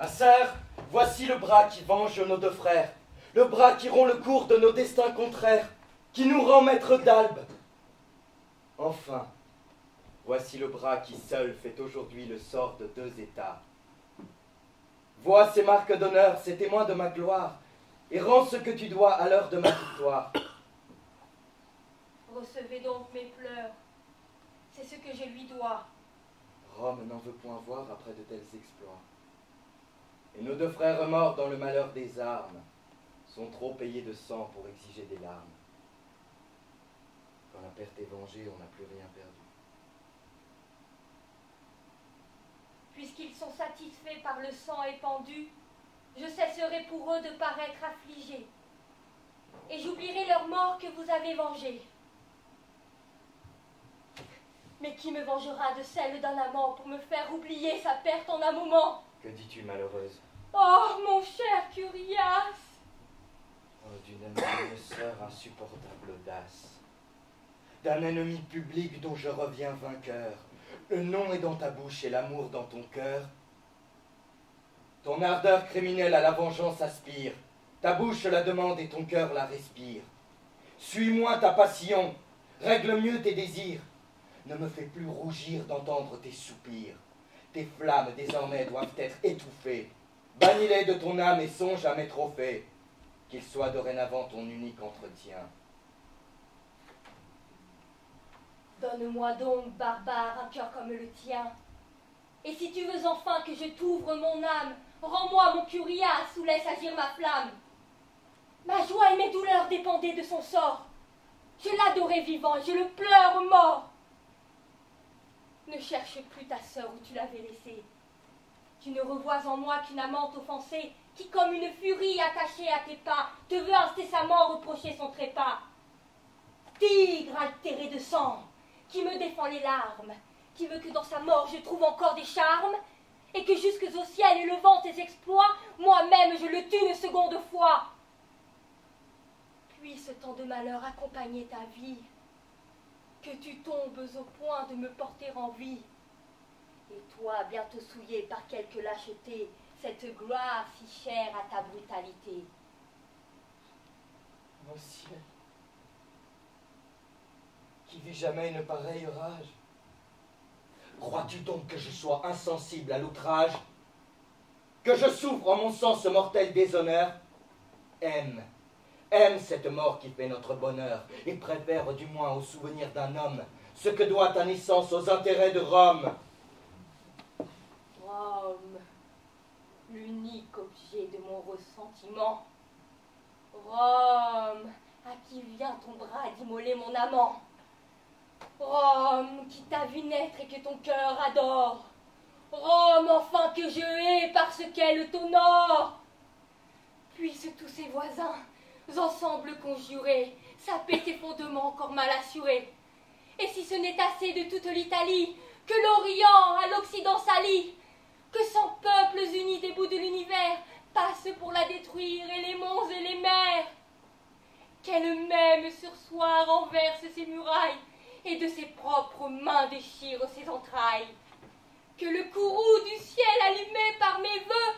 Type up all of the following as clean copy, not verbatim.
Ma sœur, voici le bras qui venge nos deux frères, le bras qui rompt le cours de nos destins contraires, qui nous rend maîtres d'Albe. Enfin, voici le bras qui seul fait aujourd'hui le sort de deux États. Vois ces marques d'honneur, ces témoins de ma gloire, et rends ce que tu dois à l'heure de ma victoire. Recevez donc mes pleurs, c'est ce que je lui dois. Rome n'en veut point voir après de tels exploits. Et nos deux frères morts dans le malheur des armes sont trop payés de sang pour exiger des larmes. Quand la perte est vengée, on n'a plus rien perdu. Puisqu'ils sont satisfaits par le sang épandu, je cesserai pour eux de paraître affligé, et j'oublierai leur mort que vous avez vengée. Mais qui me vengera de celle d'un amant pour me faire oublier sa perte en un moment? Que dis-tu, malheureuse? Oh, mon cher Curias! Oh, d'une sœur insupportable audace, d'un ennemi public dont je reviens vainqueur. Le nom est dans ta bouche et l'amour dans ton cœur. Ton ardeur criminelle à la vengeance aspire, ta bouche la demande et ton cœur la respire. Suis-moi ta passion, règle mieux tes désirs. Ne me fais plus rougir d'entendre tes soupirs. Tes flammes désormais doivent être étouffées. Bannis-les de ton âme et songe à mes trophées, qu'ils soient dorénavant ton unique entretien. Donne-moi donc, barbare, un cœur comme le tien. Et si tu veux enfin que je t'ouvre mon âme, rends-moi mon Curias ou laisse agir ma flamme. Ma joie et mes douleurs dépendaient de son sort. Je l'adorais vivant et je le pleure mort. Ne cherche plus ta sœur où tu l'avais laissée. Tu ne revois en moi qu'une amante offensée qui, comme une furie attachée à tes pas, te veut incessamment reprocher son trépas. Tigre altéré de sang, qui me défend les larmes, qui veut que dans sa mort je trouve encore des charmes, et que jusque au ciel élevant tes exploits, moi-même je le tue une seconde fois. Puisse tant de malheur accompagner ta vie, que tu tombes au point de me porter en vie, et toi bientôt souillé par quelque lâcheté, cette gloire si chère à ta brutalité. Mon ciel, qui vit jamais une pareille rage? Crois-tu donc que je sois insensible à l'outrage? Que je souffre en mon sang ce mortel déshonneur? Aime cette mort qui fait notre bonheur, et préfère du moins au souvenir d'un homme ce que doit ta naissance aux intérêts de Rome. Rome, l'unique objet de mon ressentiment. Rome, à qui vient ton bras d'immoler mon amant. Rome, qui t'a vu naître et que ton cœur adore. Rome, enfin, que je hais parce qu'elle t'honore. Puissent tous ses voisins ensemble conjurer, saper tes fondements encore mal assurés. Et si ce n'est assez de toute l'Italie, que l'Orient à l'Occident s'allie, que 100 peuples unis des bouts de l'univers passent pour la détruire, et les monts et les mers, qu'elle même sur soi renverse ses murailles, et de ses propres mains déchire ses entrailles. Que le courroux du ciel allumé par mes vœux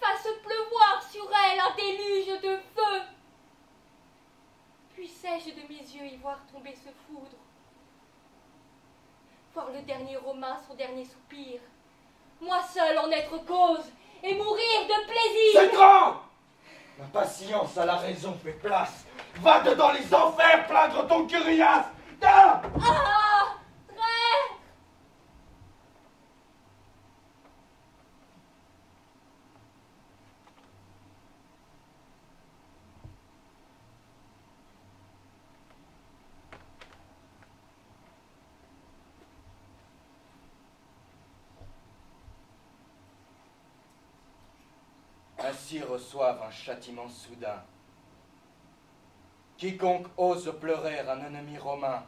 fasse pleuvoir sur elle un déluge de feu. Puissais-je de mes yeux y voir tomber ce foudre, voir le dernier Romain son dernier soupir, moi seul en être cause, et mourir de plaisir. C'est grand! Ma patience à la raison fait place. Va dans les enfers plaindre ton Curias! Ah! Traître! Ainsi reçoivent un châtiment soudain quiconque ose pleurer un ennemi romain.